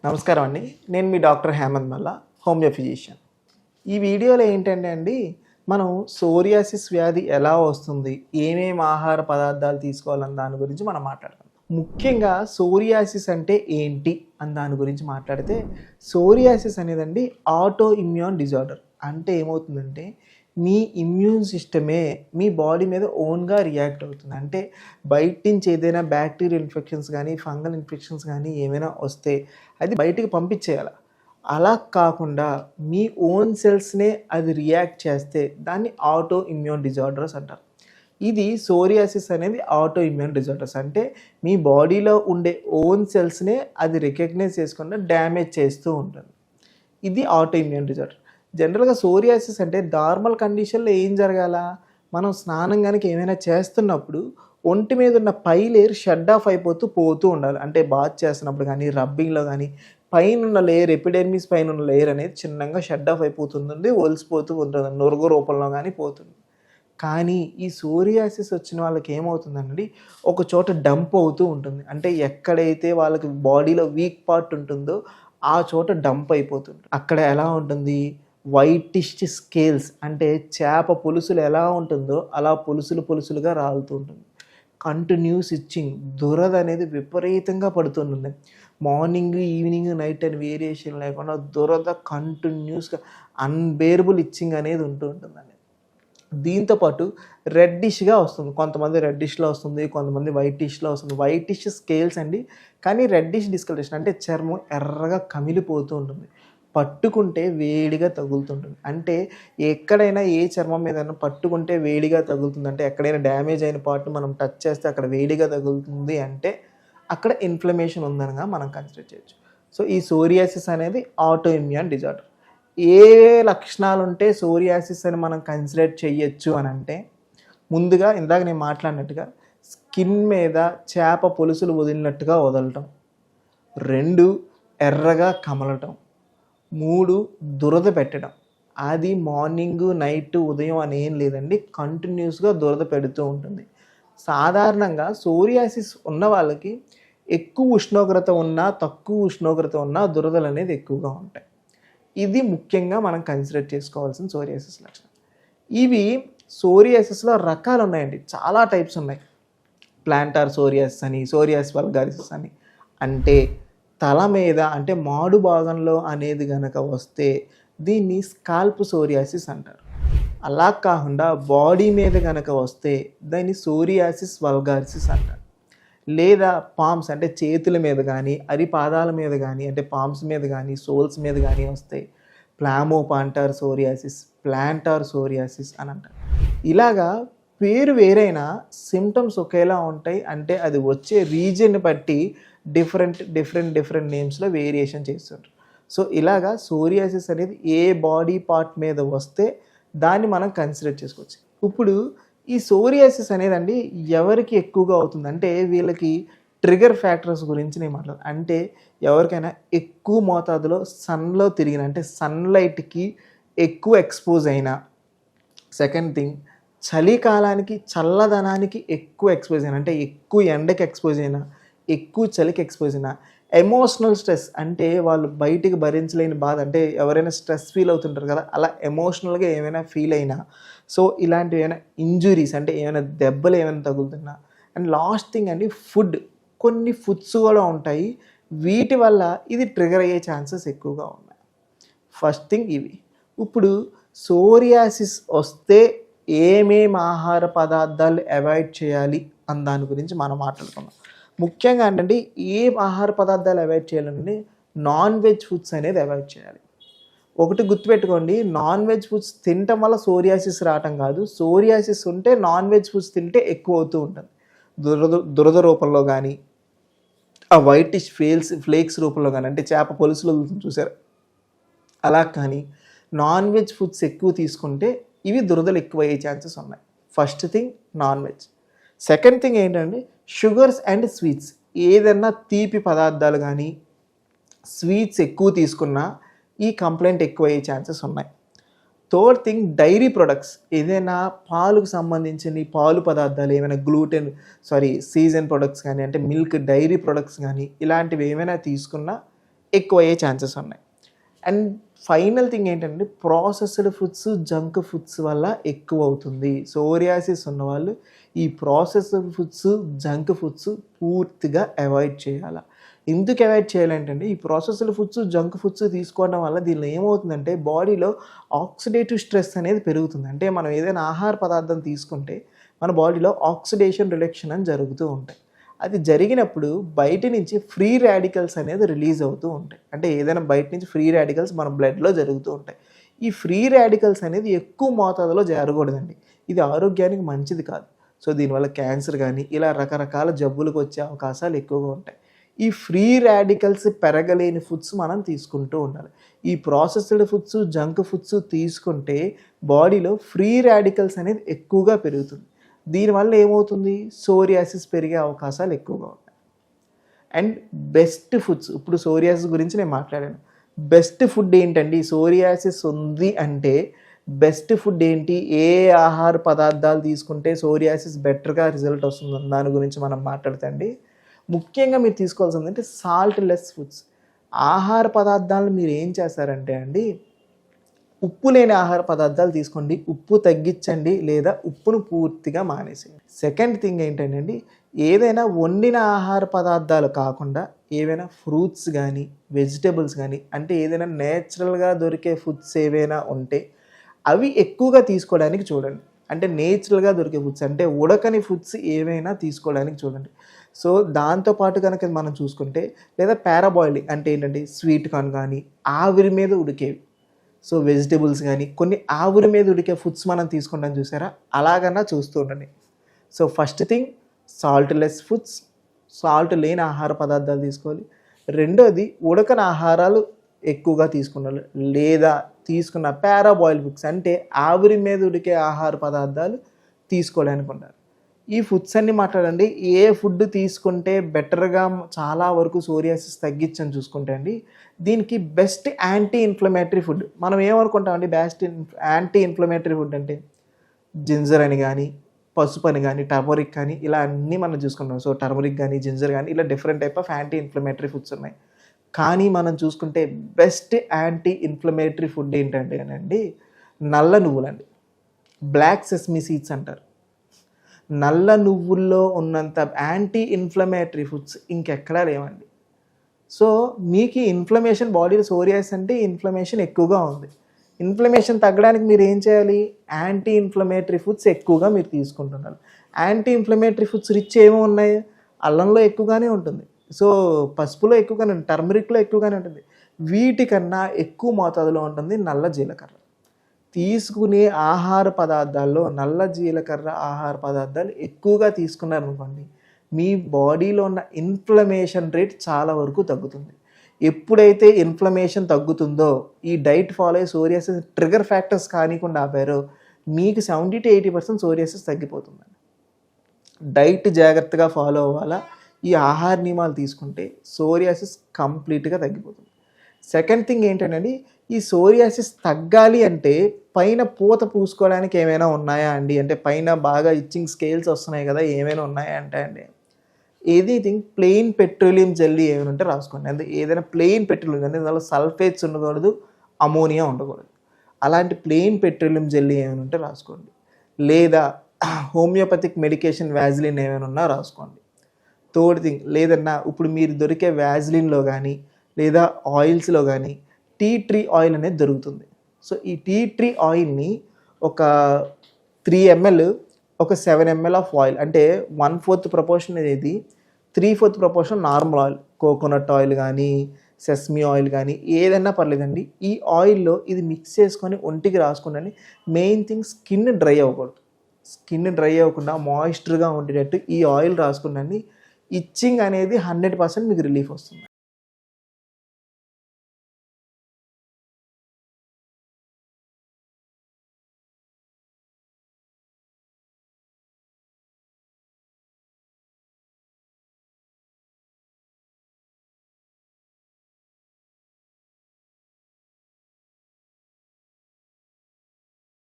నమస్కారం అండి. నేను మీ డాక్టర్ హేమంత్ మల్లా, హోమియో ఫిజిషియన్. ఈ వీడియోలో ఏంటంటే అండి, మనం సోరియాసిస్ వ్యాధి ఎలా వస్తుంది, ఏమేమి ఆహార పదార్థాలు తీసుకోవాలన్న దాని గురించి మనం మాట్లాడదాం. ముఖ్యంగా సోరియాసిస్ అంటే ఏంటి అని దాని గురించి మాట్లాడితే, సోరియాసిస్ అనేదండి ఆటో ఇమ్యూన్ డిజార్డర్. అంటే ఏమవుతుందంటే, మీ ఇమ్యూన్ సిస్టమే మీ బాడీ మీద ఓన్గా రియాక్ట్ అవుతుంది. అంటే బయట నుంచి ఏదైనా బ్యాక్టీరియల్ ఇన్ఫెక్షన్స్ కానీ, ఫంగల్ ఇన్ఫెక్షన్స్ కానీ ఏమైనా వస్తే అది బయటికి పంపించేయాలి. అలా కాకుండా మీ ఓన్ సెల్స్నే అది రియాక్ట్ చేస్తే దాన్ని ఆటో ఇమ్యూన్ డిజార్డర్స్ అంటారు. ఇది సోరియాసిస్ అనేది ఆటో ఇమ్యూన్ డిజార్డర్స్. అంటే మీ బాడీలో ఉండే ఓన్ సెల్స్నే అది రికగ్నైజ్ చేసుకుండా డ్యామేజ్ చేస్తూ ఉంటుంది. ఇది ఆటో ఇమ్యూన్ డిజార్డర్. జనరల్గా సోరియాసిస్ అంటే నార్మల్ కండిషన్లో ఏం జరగాల, మనం స్నానం కనుక ఏమైనా చేస్తున్నప్పుడు ఒంటి మీద ఉన్న పై లేయర్ షట్ ఆఫ్ అయిపోతూ పోతూ ఉండాలి. అంటే బాత్ చేస్తున్నప్పుడు కానీ, రబ్బింగ్లో కానీ పైన ఉన్న లేయర్, ఎపిడెర్మిస్ పైన ఉన్న లేయర్ అనేది చిన్నగా షట్ ఆఫ్ అయిపోతుంది, ఒలిసిపోతూ ఉంటుంది, నురుగు రూపంలో కానీ పోతుంది. కానీ ఈ సోరియాసిస్ వచ్చిన వాళ్ళకి ఏమవుతుందండి, ఒక చోట డంప్ అవుతూ ఉంటుంది. అంటే ఎక్కడైతే వాళ్ళకి బాడీలో వీక్ పార్ట్ ఉంటుందో ఆ చోట డంప్ అయిపోతుంది. అక్కడ ఎలా ఉంటుంది, వైటిష్ స్కేల్స్, అంటే చేప పులుసులు ఎలా ఉంటుందో అలా పులుసులుగా రాలుతూ ఉంటుంది. కంటిన్యూస్ ఇచ్చింగ్, దురద అనేది విపరీతంగా పడుతుంటుంది. మార్నింగ్, ఈవినింగ్, నైట్ అని వేరియేషన్ లేకుండా దురద కంటిన్యూస్గా అన్బేరబుల్ ఇచ్చింగ్ అనేది ఉంటూ ఉంటుందండి. దీంతోపాటు రెడ్డిష్గా వస్తుంది. కొంతమంది రెడ్డిష్లో వస్తుంది, కొంతమంది వైటిష్లో వస్తుంది. వైటిష్ స్కేల్స్ అండి, కానీ రెడ్డిష్ డిస్కలరేషన్ అంటే చర్మం ఎర్రగా కమిలిపోతూ ఉంటుంది. పట్టుకుంటే వేడిగా తగులుతుంటుంది. అంటే ఎక్కడైనా ఏ చర్మం మీదైనా పట్టుకుంటే వేడిగా తగులుతుంది, అంటే ఎక్కడైనా డ్యామేజ్ అయిన పార్ట్ మనం టచ్ చేస్తే అక్కడ వేడిగా తగులుతుంది అంటే అక్కడ ఇన్ఫ్లమేషన్ ఉందనగా మనం కన్సిడర్ చేయొచ్చు. సో ఈ సోరియాసిస్ అనేది ఆటో ఇమ్యూన్ డిజార్డర్. ఏ లక్షణాలు ఉంటే సోరియాసిస్ అని మనం కన్సిడర్ చేయొచ్చు అని అంటే, ముందుగా ఇందాక నేను మాట్లాడినట్టుగా స్కిన్ మీద చేప పులుసులు వదిలినట్టుగా వదలటం, 2 ఎర్రగా కమలటం, 3 దురద పెట్టడం. అది మార్నింగ్, నైట్, ఉదయం అని ఏం లేదండి, కంటిన్యూస్గా దురద పెడుతూ ఉంటుంది. సాధారణంగా సోరియాసిస్ ఉన్న వాళ్ళకి ఎక్కువ ఉష్ణోగ్రత ఉన్నా, తక్కువ ఉష్ణోగ్రత ఉన్నా దురదలు అనేది ఎక్కువగా ఉంటాయి. ఇది ముఖ్యంగా మనం కన్సిడర్ చేసుకోవాల్సిన సోరియాసిస్ లక్షణం. ఇవి సోరియాసిస్లో రకాలు ఉన్నాయండి, చాలా టైప్స్ ఉన్నాయి. ప్లాంటార్ సోరియాసిస్ అని, సోరియాసిస్ వల్గారిసిస్ అని. అంటే తల మీద, అంటే మాడు భాగంలో అనేది గనక వస్తే దీన్ని స్కాల్ప్ సోరియాసిస్ అంటారు. అలా కాకుండా బాడీ మీద కనుక వస్తే దాన్ని సోరియాసిస్ వల్గారిసిస్ అంటారు. లేదా పామ్స్, అంటే చేతుల మీద కానీ, అరిపాదాల మీద కానీ, అంటే పామ్స్ మీద కానీ, సోల్స్ మీద కానీ వస్తాయి ప్లామోపాంటార్ సోరియాసిస్, ప్లాంటార్ సోరియాసిస్ అని అంటారు. ఇలాగా పేరు వేరైనా సిమ్టమ్స్ ఒకేలా ఉంటాయి. అంటే అది వచ్చే రీజియన్ బట్టి డిఫరెంట్ నేమ్స్లో వేరియేషన్ చేస్తుంటారు. సో ఇలాగా సోరియాసిస్ అనేది ఏ బాడీ పార్ట్ మీద వస్తే దాన్ని మనం కన్సిడర్ చేసుకోవచ్చు. ఇప్పుడు ఈ సోరియాసిస్ అనేదండి ఎవరికి ఎక్కువగా అవుతుంది అంటే, వీళ్ళకి ట్రిగర్ ఫ్యాక్టర్స్ గురించి నేను మాట్లాడతాను. అంటే ఎవరికైనా ఎక్కువ మోతాదులో సన్లో తిరిగిన, అంటే సన్లైట్కి ఎక్కువ ఎక్స్పోజ్ అయినా, సెకండ్ థింగ్ చలికాలానికి చల్లదనానికి ఎక్కువ ఎక్స్పోజ్ అయినా, అంటే ఎక్కువ ఎండకి ఎక్స్పోజ్ అయినా, ఎక్కువ చలికి ఎక్స్పోజ్ అయినా, ఎమోషనల్ స్ట్రెస్, అంటే వాళ్ళు బయటికి భరించలేని బాధ, అంటే ఎవరైనా స్ట్రెస్ ఫీల్ అవుతుంటారు కదా, అలా ఎమోషనల్గా ఏమైనా ఫీల్ అయినా, సో ఇలాంటివి ఏమైనా ఇంజురీస్, అంటే ఏమైనా దెబ్బలు ఏమైనా తగులుతున్నా, అండ్ లాస్ట్ థింగ్ అండి ఫుడ్, కొన్ని ఫుడ్స్ కూడా ఉంటాయి వీటి వల్ల ఇది ట్రిగర్ అయ్యే ఛాన్సెస్ ఎక్కువగా ఉన్నాయి. ఫస్ట్ థింగ్ ఇవి. ఇప్పుడు సోరియాసిస్ వస్తే ఏమేమి ఆహార పదార్థాలు అవాయిడ్ చేయాలి అని దాని గురించి మనం మాట్లాడుకున్నాం. ముఖ్యంగా ఏంటంటే ఏం ఆహార పదార్థాలు అవాయిడ్ చేయాలంటే నాన్ వెజ్ ఫుడ్స్ అనేది అవాయిడ్ చేయాలి. ఒకటి గుర్తుపెట్టుకోండి, నాన్ వెజ్ ఫుడ్స్ తినటం వల్ల సోరియాసిస్ రావటం కాదు, సోరియాసిస్ ఉంటే నాన్ వెజ్ ఫుడ్స్ తింటే ఎక్కువ అవుతూ ఉంటుంది. దురద రూపంలో కానీ, ఆ వైటిష్ ఫ్లేక్స్ రూపంలో కానీ, అంటే చేప పొలుసులు చూసారు అలా కానీ, నాన్ వెజ్ ఫుడ్స్ ఎక్కువ తీసుకుంటే ఇవి దురదలు ఎక్కువ అయ్యే ఛాన్సెస్ ఉన్నాయి. First thing non veg. Second thing ఏంటంటే షుగర్స్ అండ్ స్వీట్స్. ఏదన్నా తీపి పదార్థాలు కానీ, స్వీట్స్ ఎక్కువ తీసుకున్నా ఈ కంప్లైంట్ ఎక్కువ అయ్యే ఛాన్సెస్ ఉన్నాయి. Third thing dairy products. ఏదైనా పాలకు సంబంధించిన పాలు పదార్థాలు, ఏమైనా సీజన్ ప్రొడక్ట్స్ కానీ, అంటే మిల్క్, డైరీ ప్రొడక్ట్స్ కానీ ఇలాంటివి ఏమైనా తీసుకున్నా ఎక్కువ అయ్యే ఛాన్సెస్ ఉన్నాయి. అండ్ ఫైనల్ థింగ్ ఏంటంటే ప్రాసెస్డ్ ఫుడ్స్, జంక్ ఫుడ్స్ వల్ల ఎక్కువ అవుతుంది. సోరియాసిస్ ఉన్నవాళ్ళు ఈ ప్రాసెస్డ్ ఫుడ్స్, జంక్ ఫుడ్స్ పూర్తిగా అవాయిడ్ చేయాలి. ఎందుకు అవాయిడ్ చేయాలంటే ఈ ప్రాసెస్డ్ ఫుడ్స్, జంక్ ఫుడ్స్ తీసుకోవడం వల్ల దీనిలో ఏమవుతుందంటే బాడీలో ఆక్సిడేటివ్ స్ట్రెస్ అనేది పెరుగుతుంది. అంటే మనం ఏదైనా ఆహార పదార్థం తీసుకుంటే మన బాడీలో ఆక్సిడేషన్ రిడక్షన్ అని జరుగుతూ ఉంటాయి. అది జరిగినప్పుడు బయట నుంచి ఫ్రీ రాడికల్స్ అనేది రిలీజ్ అవుతూ ఉంటాయి. అంటే ఏదైనా బయట నుంచి ఫ్రీ రాడికల్స్ మన బ్లడ్లో జరుగుతూ ఉంటాయి. ఈ ఫ్రీ రాడికల్స్ అనేది ఎక్కువ మోతాదులో జరగకూడదండి. ఇది ఆరోగ్యానికి మంచిది కాదు. సో దీనివల్ల క్యాన్సర్ కానీ ఇలా రకరకాల జబ్బులకు వచ్చే అవకాశాలు ఎక్కువగా ఉంటాయి. ఈ ఫ్రీ రాడికల్స్ పెరగలేని ఫుడ్స్ మనం తీసుకుంటూ ఉండాలి. ఈ ప్రాసెస్డ్ ఫుడ్స్, జంక్ ఫుడ్స్ తీసుకుంటే బాడీలో ఫ్రీ రాడికల్స్ అనేది ఎక్కువగా పెరుగుతుంది. దీనివల్ల ఏమవుతుంది, సోరియాసిస్ పెరిగే అవకాశాలు ఎక్కువగా ఉంటాయి. అండ్ బెస్ట్ ఫుడ్స్, ఇప్పుడు సోరియాసిస్ గురించి నేను మాట్లాడాను. బెస్ట్ ఫుడ్ ఏంటండి, సోరియాసిస్ ఉంది అంటే బెస్ట్ ఫుడ్ ఏంటి, ఏ ఆహార పదార్థాలు తీసుకుంటే సోరియాసిస్ బెటర్గా రిజల్ట్ వస్తుంది దాని గురించి మనం మాట్లాడుతండి. ముఖ్యంగా మీరు తీసుకోవాల్సింది అంటే సాల్ట్ లెస్ ఫుడ్స్. ఆహార పదార్థాలను మీరు ఏం చేస్తారంటే అండి, ఉప్పు లేని ఆహార పదార్థాలు తీసుకోండి, ఉప్పు తగ్గించండి లేదా ఉప్పును పూర్తిగా మానేసేయండి. సెకండ్ థింగ్ ఏంటంటే ఏదైనా వండిన ఆహార పదార్థాలు కాకుండా ఏవైనా ఫ్రూట్స్ కానీ, వెజిటేబుల్స్ కానీ, అంటే ఏదైనా నేచురల్గా దొరికే ఫుడ్స్ ఏవైనా ఉంటే అవి ఎక్కువగా తీసుకోవడానికి చూడండి. అంటే నేచురల్గా దొరికే ఫుడ్స్ అంటే ఉడకని ఫుడ్స్ ఏవైనా తీసుకోవడానికి చూడండి. సో దాంతోపాటు కనుక మనం చూసుకుంటే లేదా పారాబాయిలింగ్ అంటే ఏంటంటే స్వీట్ కార్న్ కానీ ఆవిరి మీద ఉడికేవి, సో వెజిటేబుల్స్ కానీ కొన్ని ఆవిరి మీద ఉడికే ఫుడ్స్ మనం తీసుకుంటాం చూసారా, అలాగన్నా చూస్తూ ఉండండి. So first thing salt less foods, salt లేని ఆహార పదార్థాలు తీసుకోవాలి. రెండోది ఉడకని ఆహారాలు ఎక్కువగా తీసుకున్నారు లేదా తీసుకున్న పారాబాయిల్ ఫుడ్స్ అంటే ఆవిరి మీద ఉడికే ఆహార పదార్థాలు తీసుకోవడానికి ఉంటారు. ఈ ఫుడ్స్ అన్ని మాట్లాడండి. ఏ ఫుడ్ తీసుకుంటే బెటర్గా చాలా వరకు సోరియాసిస్ తగ్గించని చూసుకుంటే అండి, దీనికి బెస్ట్ యాంటీ ఇన్ఫ్లమేటరీ ఫుడ్ మనం ఏమనుకుంటామండి, బెస్ట్ యాంటీ ఇన్ఫ్లమేటరీ ఫుడ్ అంటే జింజర్ అని కానీ, పసుపు అని కానీ, టర్మరిక్ కానీ ఇలా అన్నీ మనం చూసుకుంటాం. సో టర్మరిక్ కానీ, జింజర్ కానీ ఇలా different type of anti inflammatory foods ఉన్నాయి. కానీ మనం చూసుకుంటే బెస్ట్ యాంటీ ఇన్ఫ్లమేటరీ ఫుడ్ ఏంటంటే అండి నల్ల నువ్వులండి, బ్లాక్ సెసమీ సీడ్స్ అంటారు. నల్ల నువ్వుల్లో ఉన్నంత యాంటీ ఇన్ఫ్లమేటరీ ఫుడ్స్ ఇంకెక్కడా లేవండి. సో మీకు ఇన్ఫ్లమేషన్ బాడీలో సోరియాసిస్ అంటే ఇన్ఫ్లమేషన్ ఎక్కువగా ఉంది. ఇన్ఫ్లమేషన్ తగ్గడానికి మీరు ఏం చేయాలి, యాంటీ ఇన్ఫ్లమేటరీ ఫుడ్స్ ఎక్కువగా మీరు తీసుకుంటున్నారు. యాంటీ ఇన్ఫ్లమేటరీ ఫుడ్స్ రిచ్ ఏమో ఉన్నాయి, అల్లంలో ఎక్కువగానే ఉంటుంది, సో పసుపులో ఎక్కువగానే ఉంటుంది, టర్మరిక్లో ఎక్కువగానే ఉంటుంది. వీటికన్నా ఎక్కువ మోతాదులో ఉంటుంది నల్ల జీలకర్ర. తీసుకునే ఆహార పదార్థాల్లో నల్ల జీలకర్ర ఆహార పదార్థాలు ఎక్కువగా తీసుకున్నారనుకోండి, మీ బాడీలో ఉన్న ఇన్ఫ్లమేషన్ రేట్ చాలా వరకు తగ్గుతుంది. ఎప్పుడైతే ఇన్ఫ్లమేషన్ తగ్గుతుందో ఈ డైట్ ఫాలో అయ్యి సోరియాసిస్ ట్రిగర్ ఫ్యాక్టర్స్ కానికుండా ఆపారో మీకు 70-80% సోరియాసిస్ తగ్గిపోతుందండి. డైట్ జాగ్రత్తగా ఫాలో అవ్వాలా, ఈ ఆహార నియమాలు తీసుకుంటే సోరియాసిస్ కంప్లీట్గా తగ్గిపోతుంది. సెకండ్ థింగ్ ఏంటంటే ఈ సోరియాసిస్ తగ్గాలి అంటే పైన పూత పూసుకోవడానికి ఏమైనా ఉన్నాయా అండి, అంటే పైన బాగా ఇచ్చింగ్ స్కేల్స్ వస్తున్నాయి కదా, ఏమైనా ఉన్నాయా అంటే అండి ఎనీథింగ్ ప్లెయిన్ పెట్రోలియం జెల్లీ ఏమైనా ఉంటే రాసుకోండి. అంటే ఏదైనా ప్లెయిన్ పెట్రోలియం అంటే దానిలో సల్ఫేట్స్ ఉండకూడదు, అమోనియా ఉండకూడదు. అలాంటి ప్లెయిన్ పెట్రోలియం జెల్లీ ఏమైనా ఉంటే రాసుకోండి. లేదా హోమియోపతిక్ మెడికేషన్ వ్యాజిలిన్ ఏమైనా ఉన్నా రాసుకోండి. థర్డ్ థింగ్ లేదన్నా ఇప్పుడు మీరు దొరికే వ్యాజిలిన్లో కానీ లేదా ఆయిల్స్లో కానీ టీ ట్రీ ఆయిల్ అనేది దొరుకుతుంది. సో ఈ టీ ట్రీ ఆయిల్ని ఒక 3 ml ఒక 7 ml ఆఫ్ ఆయిల్ అంటే 1/4 ప్రపోర్షన్ అనేది 3/4 proportion normal oil, coconut oil కానీ సెస్మీ ఆయిల్ కానీ ఏదైనా పర్లేదండి. ఈ ఆయిల్లో ఇది మిక్స్ చేసుకొని ఒంటికి రాసుకుంటే మెయిన్ థింగ్ స్కిన్ డ్రై అవ్వకూడదు. స్కిన్ డ్రై అవ్వకుండా మాయిశ్చర్గా ఉండేటట్టు ఈ ఆయిల్ రాసుకుంటే ఇచ్చింగ్ అనేది 100% మీకు రిలీఫ్ వస్తుంది.